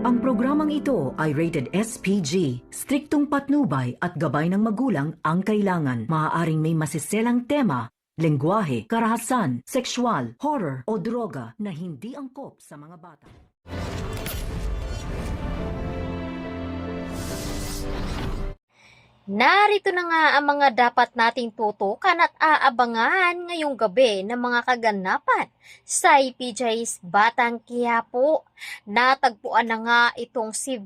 Ang programang ito ay rated SPG. Striktong patnubay at gabay ng magulang ang kailangan. Maaaring may masiselang tema, lengguwahe, karahasan, sexual, horror o droga na hindi angkop sa mga bata. Narito na nga ang mga dapat nating tutukan at aabangan ngayong gabi ng mga kaganapan sa IPJ's Batang Quiapo. Natagpuan na nga itong si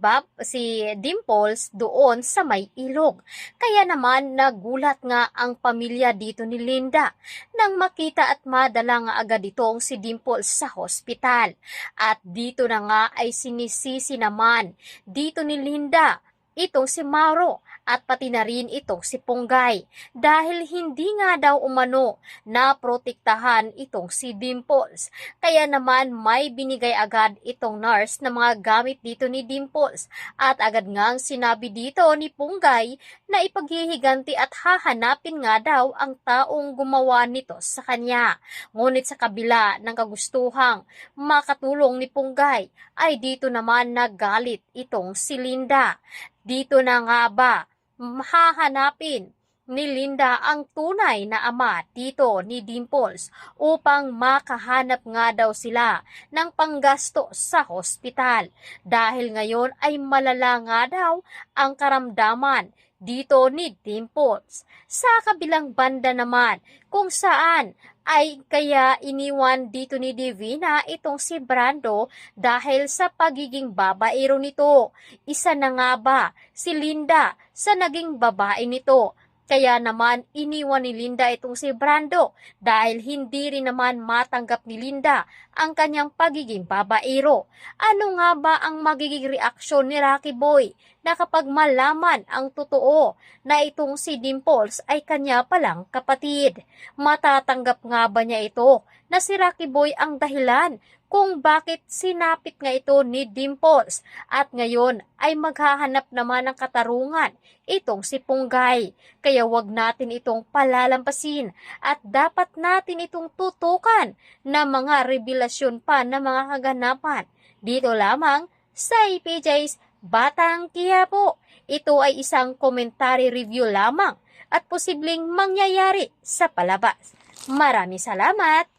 Dimples doon sa may ilog. Kaya naman nagulat nga ang pamilya dito ni Linda nang makita at madala nga agad itong si Dimples sa hospital. At dito na nga ay sinisisi naman dito ni Linda itong si Mauro at pati na rin itong si Punggay dahil hindi nga daw umano na protektahan itong si Dimples. Kaya naman may binigay agad itong nurse na mga gamit dito ni Dimples at agad ngang sinabi dito ni Punggay na ipaghihiganti at hahanapin nga daw ang taong gumawa nito sa kanya. Ngunit sa kabila ng kagustuhang makatulong ni Punggay ay dito naman nagalit itong si Linda. Dito na nga ba hahanapin ni Linda ang tunay na ama dito ni Dimples upang makahanap nga daw sila ng panggasto sa hospital dahil ngayon ay malala nga daw ang karamdaman dito ni Dimples. Sa kabilang banda naman kung saan ay kaya iniwan dito ni Divina itong si Brando dahil sa pagiging babaero nito. Isa na nga ba si Linda sa naging babae nito? Kaya naman iniwan ni Linda itong si Brando dahil hindi rin naman matanggap ni Linda ang kanyang pagiging babaero. Ano nga ba ang magiging reaksyon ni Rocky Boy na kapag malaman ang totoo na itong si Dimples ay kanya palang kapatid? Matatanggap nga ba niya ito na si Rocky Boy ang dahilan kung bakit sinapit nga ito ni Dimples at ngayon ay maghahanap naman ng katarungan itong si Punggay. Kaya wag natin itong palalampasin at dapat natin itong tutukan na mga revelasyon pa na mga kaganapan. Dito lamang sa IPJ's Batang Quiapo. Ito ay isang commentary review lamang at posibleng mangyayari sa palabas. Maraming salamat!